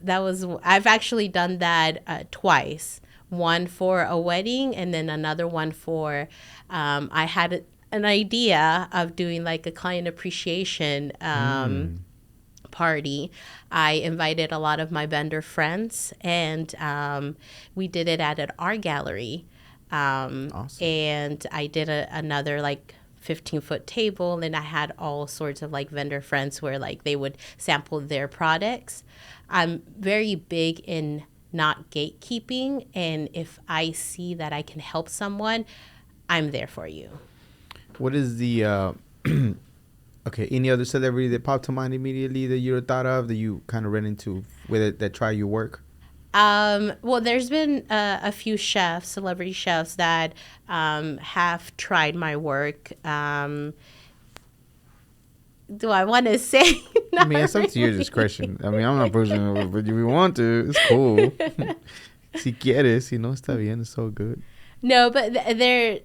I've actually done that twice. One for a wedding, and then another one for. I had an idea of doing like a client appreciation party. I invited a lot of my vendor friends, and we did it at an art gallery. Awesome. And I did another like 15-foot table, and I had all sorts of like vendor friends where like they would sample their products. I'm very big in not gatekeeping, and if I see that I can help someone, I'm there for you. What is the okay? Any other celebrity that popped to mind immediately that you thought of that you kind of ran into with it that try your work? Well, there's been a few chefs, celebrity chefs, that have tried my work. Do I want to say? I mean, it's up to your discretion. I mean, I'm not pushing it, but if you want to, it's cool. Si quieres, está bien, it's so good. No, but they're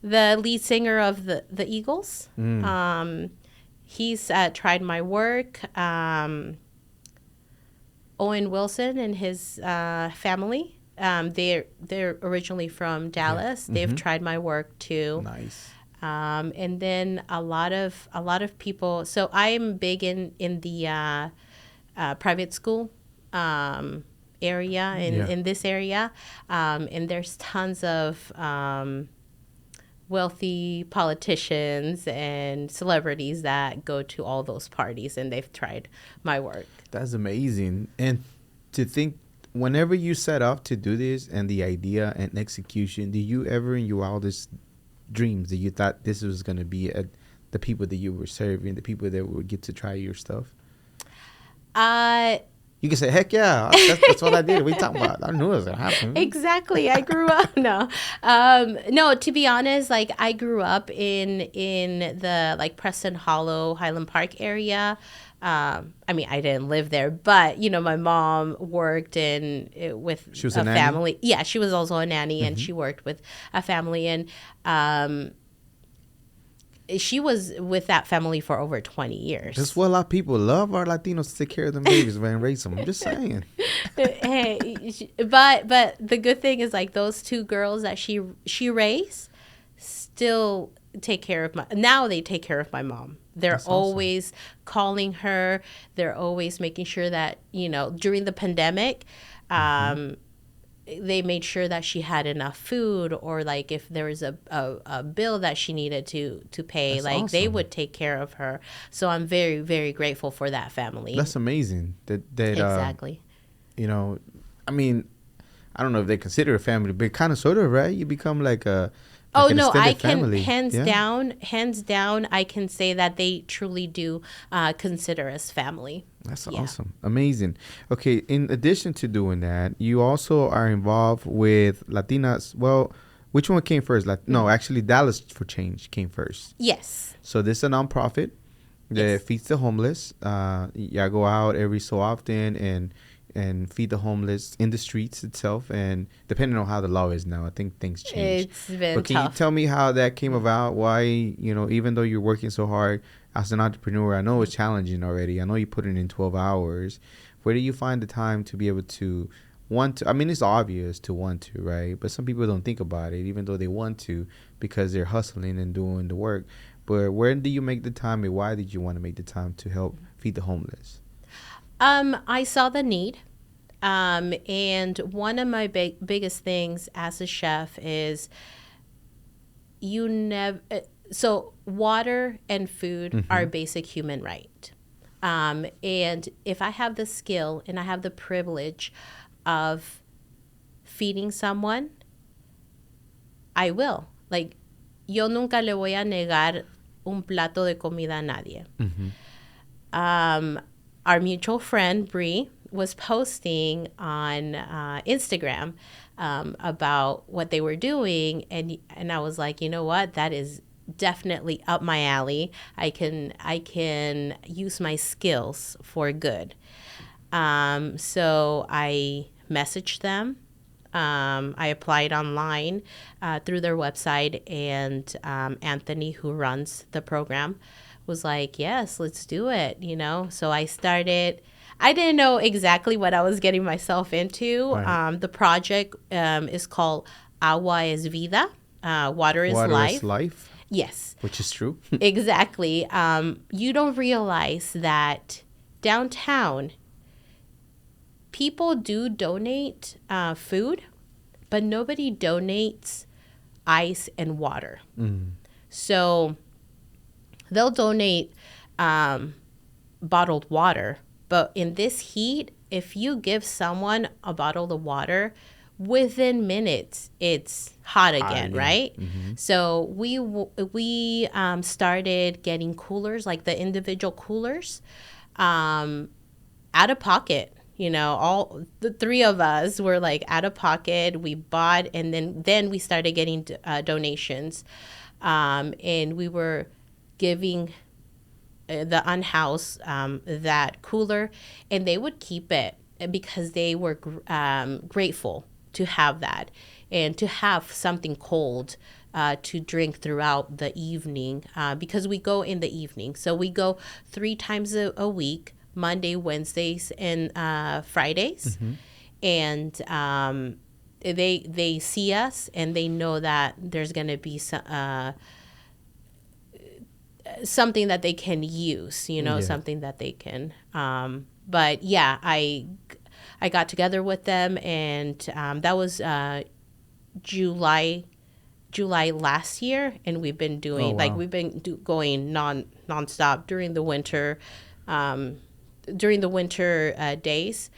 the lead singer of the Eagles. He's tried my work. Owen Wilson and his family. They're originally from Dallas. Yeah. They've tried my work too. Nice. And then a lot of people. So I'm big in the private school area in this area, and there's tons of wealthy politicians and celebrities that go to all those parties, and they've tried my work. That's amazing. And to think, whenever you set off to do this and the idea and execution, do you ever in your wildest dreams that you thought this was going to be the people that you were serving, the people that would get to try your stuff? You can say, heck yeah, that's what I did. What are you talking about? I knew it was going to happen. Exactly. I grew up. No, to be honest, like I grew up in the like Preston Hollow, Highland Park area. I mean, I didn't live there, but my mom worked with she was a nanny? family. Yeah, she was also a nanny, and she worked with a family, and she was with that family for over 20 years. That's what a lot of people love our Latinos to take care of them babies, man, raise them. I'm just saying. Hey, but the good thing is like those two girls that she raised still take care of they take care of my mom. They're That's always calling her. They're always making sure that, during the pandemic, they made sure that she had enough food, or like if there was a bill that she needed to pay, That's like they awesome. would take care of her. So I'm very, very grateful for that family. That's amazing. That Exactly. you know, I mean, I don't know if they consider a family, but kind of sort of, right? You become like a Oh an no, I extended can family. Yeah. hands down, I can say that they truly do consider us family. That's Yeah. awesome. Amazing. Okay, in addition to doing that, you also are involved with Latinas. Well, which one came first? No, actually, Dallas for Change came first. Yes. So this is a nonprofit that Yes. feeds the homeless. Yeah, go out every so often and feed the homeless in the streets itself. And depending on how the law is now, I think things change. It's been But can you tough. tell me how that came about? Why, even though you're working so hard as an entrepreneur, I know it's challenging already. I know you put in 12 hours. Where do you find the time to be able to want to? I mean, it's obvious to want to, right? But some people don't think about it, even though they want to, because they're hustling and doing the work. But where do you make the time, and why did you want to make the time to help feed the homeless? I saw the need. And one of my biggest things as a chef is you never, so water and food are a basic human right. And if I have the skill and I have the privilege of feeding someone, I will. Like, yo nunca le voy a negar un plato de comida a nadie. Our mutual friend, Bree, was posting on Instagram about what they were doing. And I was like, you know what? That is definitely up my alley. I can use my skills for good. So I messaged them. I applied online through their website, and Anthony, who runs the program, was like, yes, let's do it, So I started. I didn't know exactly what I was getting myself into. Right. The project is called Agua es Vida, Water is Water Life. is life, Yes, which is true. exactly. You don't realize that downtown, people do donate food, but nobody donates ice and water. So they'll donate bottled water, but in this heat, if you give someone a bottle of water, within minutes it's hot again, right? So we started getting coolers, like the individual coolers, out of pocket. All the three of us were like out of pocket. We bought, and then we started getting donations, and we were giving the unhoused that cooler, and they would keep it because they were grateful to have that and to have something cold to drink throughout the evening, because we go in the evening. So we go 3 times a week, Monday, Wednesdays, and Fridays. And they see us, and they know that there's going to be something that they can use, Yeah. something that they can. But yeah, I got together with them, and that was July last year, and we've been doing wow. we've been going nonstop during the winter, days.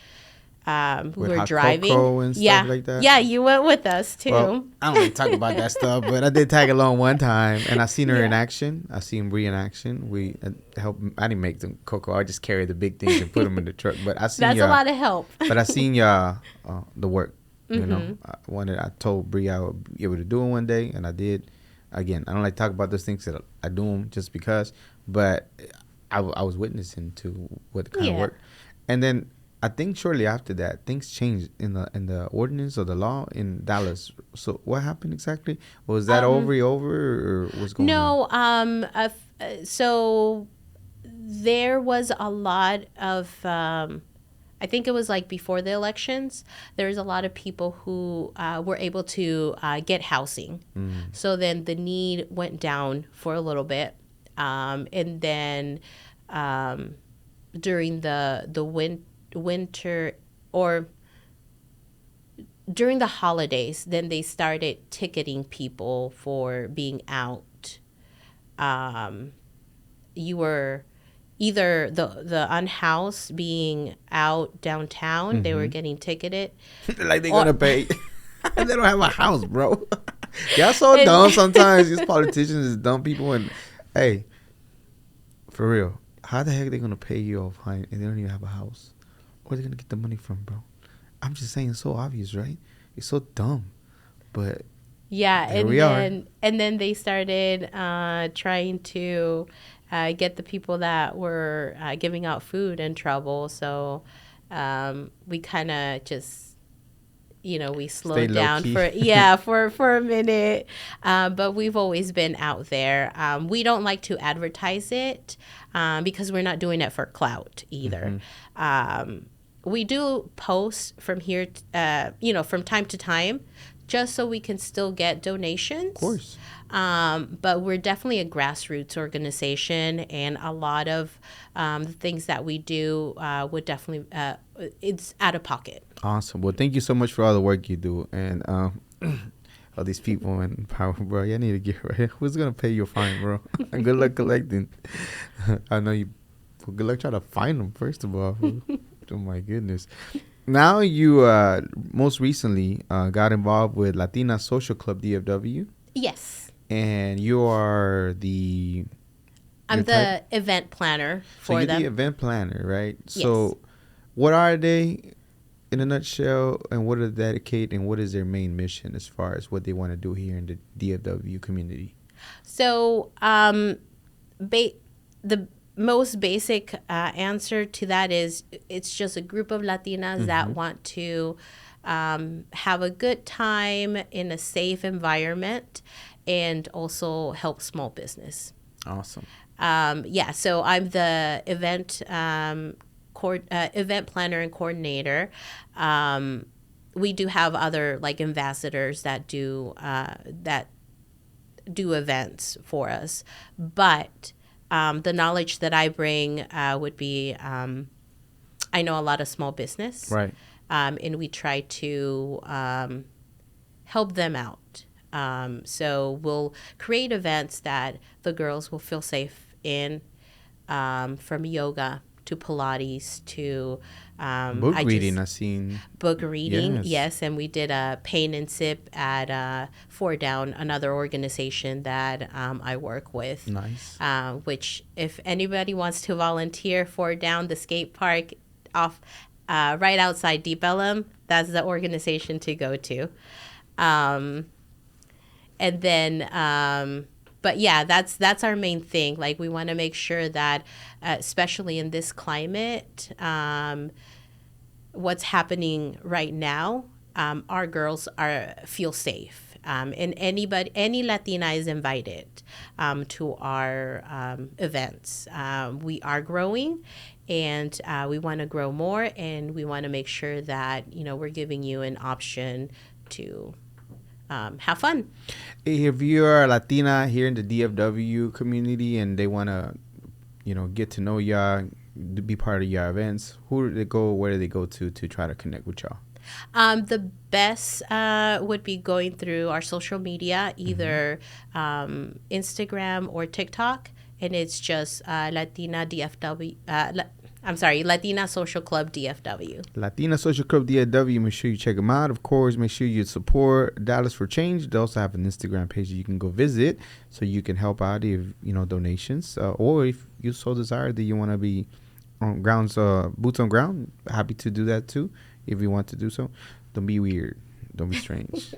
We With were hot driving. cocoa and stuff like that? Yeah, you went with us too. Well, I don't like to talk about that stuff, but I did tag along one time, and I seen her in Yeah. action. I seen Bree in action. We helped. I didn't make them cocoa. I just carried the big things and put them in the truck. But I seen That's a lot of help. But I seen the work. I told Bree I would be able to do it one day, and I did. Again, I don't like to talk about those things that I do them just because, but I was witnessing to what kind of work, and then I think shortly after that things changed in the ordinance or the law in Dallas. So what happened exactly? Was that over or what's going on? No, so there was a lot of, I think it was like before the elections, there was a lot of people who were able to get housing. So then the need went down for a little bit. And then during the winter, or during the holidays, then they started ticketing people for being out. You were either the unhoused being out downtown, they were getting ticketed. Like they're Or- gonna pay. They don't have a house, bro. Y'all so dumb sometimes. These politicians is dumb people. And hey, for real, how the heck are they gonna pay you a fine and they don't even have a house? Where are they gonna get the money from, bro? I'm just saying, it's so obvious, right? It's so dumb, but Yeah, there we are. and then they started trying to get the people that were giving out food in trouble. So we kind of just, we slowed Stay down low-key. for a minute. But we've always been out there. We don't like to advertise it because we're not doing it for clout either. We do post from here, from time to time, just so we can still get donations. Of course. But we're definitely a grassroots organization, and a lot of the things that we do would definitely, it's out of pocket. Awesome. Well, thank you so much for all the work you do, and all these people in power, bro. You need to get right. Who's gonna pay you a fine, bro? Good luck collecting. I know you. Well, good luck trying to find them first of all. Oh my goodness. Now you most recently got involved with Latina Social Club DFW. Yes. And you are I'm the event planner for you're them. the event planner, right? Yes. So what are they in a nutshell, and what do they dedicate, and what is their main mission as far as what they want to do here in the DFW community? So the most basic answer to that is it's just a group of Latinas that want to have a good time in a safe environment and also help small business. Awesome. So I'm the event event planner and coordinator. We do have other like ambassadors that do events for us, but the knowledge that I bring would be I know a lot of small business, Right. And we try to help them out. So we'll create events that the girls will feel safe in, from yoga to Pilates to Book reading, I've seen. book reading. Yes. Yes, and we did a paint and sip at Four Down, another organization that I work with. Nice. Which, if anybody wants to volunteer, Four Down, the skate park off right outside Deep Ellum, that's the organization to go to. And then, but yeah, that's our main thing. Like, we want to make sure that, especially in this climate, what's happening right now, our girls feel safe. And any Latina is invited to our events. We are growing, and we want to grow more, and we want to make sure that we're giving you an option to have fun. If you're a Latina here in the DFW community and they want to, get to know y'all, to be part of your events, who do they go, where do they go to try to connect with y'all? The best would be going through our social media, either Instagram or TikTok, and it's just Latina DFW. Latina Social Club DFW. Latina Social Club DFW. Make sure you check them out. Of course, make sure you support Dallas for Change. They also have an Instagram page that you can go visit, so you can help out if donations, or if you so desire that you want to be on grounds, boots on ground. Happy to do that too, if you want to do so. Don't be weird. Don't be strange.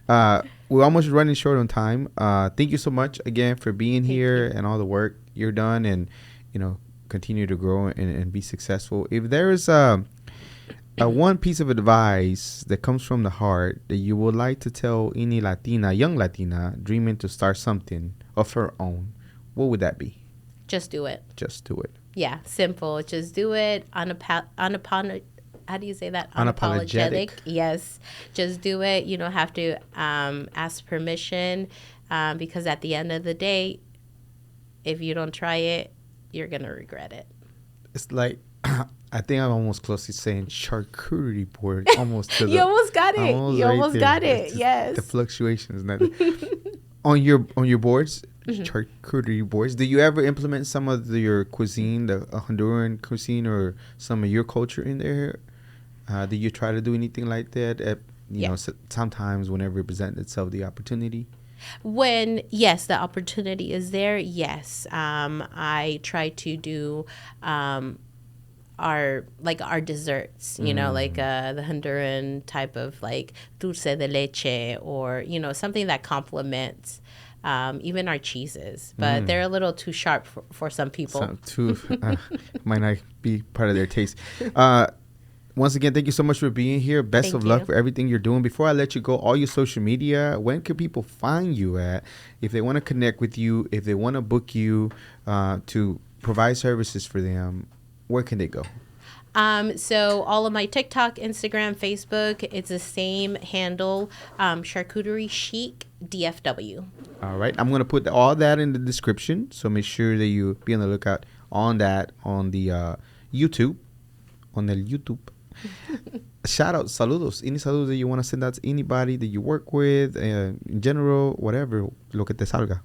We're almost running short on time. Thank you so much again for being here and all the work you're done, and continue to grow and be successful. If there is a one piece of advice that comes from the heart that you would like to tell any young Latina dreaming to start something of her own, what would that be? Just do it. Just do it. Yeah, simple. Just do it. How do you say that? Unapologetic. Yes. Just do it. You don't have to ask permission, because at the end of the day, if you don't try it, you're going to regret it. It's like I think I'm almost close to saying charcuterie board. Almost to the. You almost got it. Almost You right almost there. got It's it. just Yes. the fluctuations. Not on your boards, charcuterie boards. Do you ever implement some of your cuisine, the Honduran cuisine, or some of your culture in there? Do you try to do anything like that? Sometimes whenever it presents itself, the opportunity. When, yes, the opportunity is there, yes. I try to do our desserts, like the Honduran type of like dulce de leche, or, something that complements even our cheeses. But they're a little too sharp for some people. Might not be part of their taste. Once again, thank you so much for being here. Best of luck for everything you're doing. Before I let you go, all your social media, when can people find you at? If they want to connect with you, if they want to book you to provide services for them, where can they go? So all of my TikTok, Instagram, Facebook, it's the same handle, Charcuterie Chic DFW. All right. I'm going to put all that in the description. So make sure that you be on the lookout on that on the YouTube. On the YouTube. Shout out, saludos. Any saludos that you want to send out to anybody that you work with, in general, whatever, lo que te salga.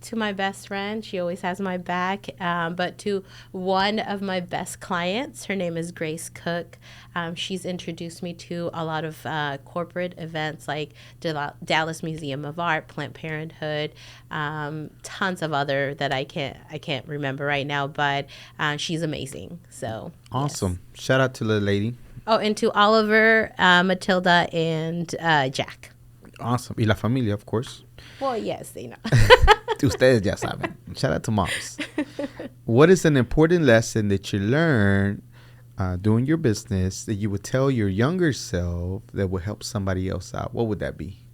To my best friend, she always has my back. But to one of my best clients, her name is Grace Cook. She's introduced me to a lot of corporate events like Dallas Museum of Art, Planned Parenthood, tons of other that I can't remember right now. But she's amazing. So awesome. Yes. Shout out to the lady. Oh, and to Oliver, Matilda, and Jack. Awesome. Y la familia, of course. Well, yes, they know. Ustedes ya saben. Shout out to moms. What is an important lesson that you learned doing your business that you would tell your younger self that would help somebody else out? What would that be?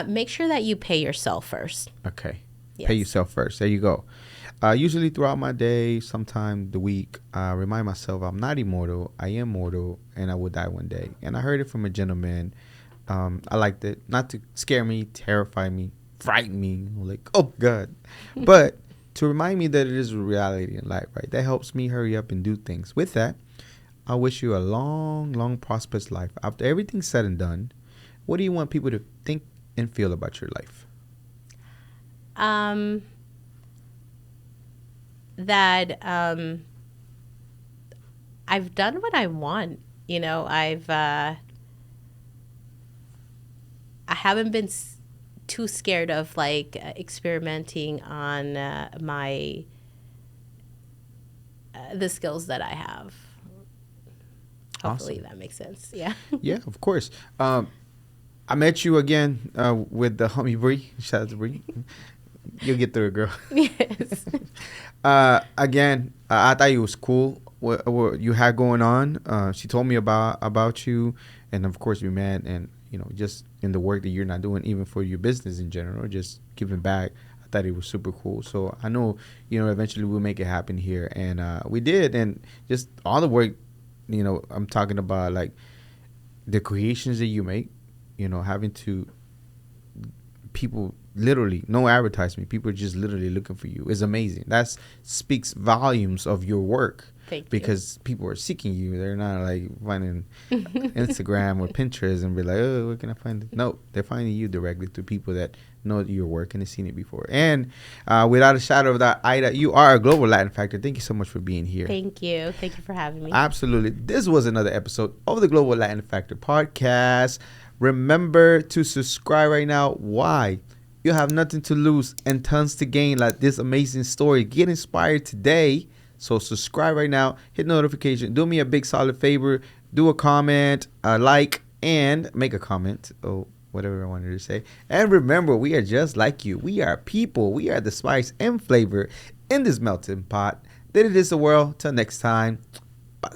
Make sure that you pay yourself first. Okay. Yes. Pay yourself first. There you go. Usually throughout my day, sometime the week, I remind myself I'm not immortal. I am mortal, and I will die one day. And I heard it from a gentleman. I liked it. Not to scare me, terrify me, frighten me. Like, oh, God. But to remind me that it is a reality in life, right? That helps me hurry up and do things. With that, I wish you a long, long, prosperous life. After everything's said and done, what do you want people to think and feel about your life? That I've done what I want. I haven't been too scared of like experimenting on the skills that I have. Hopefully Awesome. That makes sense. Yeah. Yeah, of course. I met you again with the homie Bree. Shout out to Bree. You'll get through it, girl. Yes. Again, I thought it was cool what you had going on. She told me about you, and of course we met, and just in the work that you're not doing, even for your business in general, just giving back. I thought it was super cool. So I know, eventually we'll make it happen here, and we did, and just all the work. I'm talking about like the creations that you make. Having to people literally no advertisement. People are just literally looking for you. It's amazing. That speaks volumes of your work. Thank you. Because people are seeking you. They're not like finding Instagram or Pinterest and be like, oh, where can I find it? No, they're finding you directly through people that know your work and have seen it before. And without a shadow of that, Aida, you are a global Latin factor. Thank you so much for being here. Thank you. Thank you for having me. Absolutely. This was another episode of the Global Latin Factor podcast. Remember to subscribe right now. Why? You have nothing to lose and tons to gain, like this amazing story. Get inspired today. So subscribe right now. Hit notification. Do me a big solid favor. Do a comment, a like, and make a comment. Oh, whatever I wanted to say. And remember, we are just like you. We are people. We are the spice and flavor in this melting pot. That it is the world. Till next time. Bye.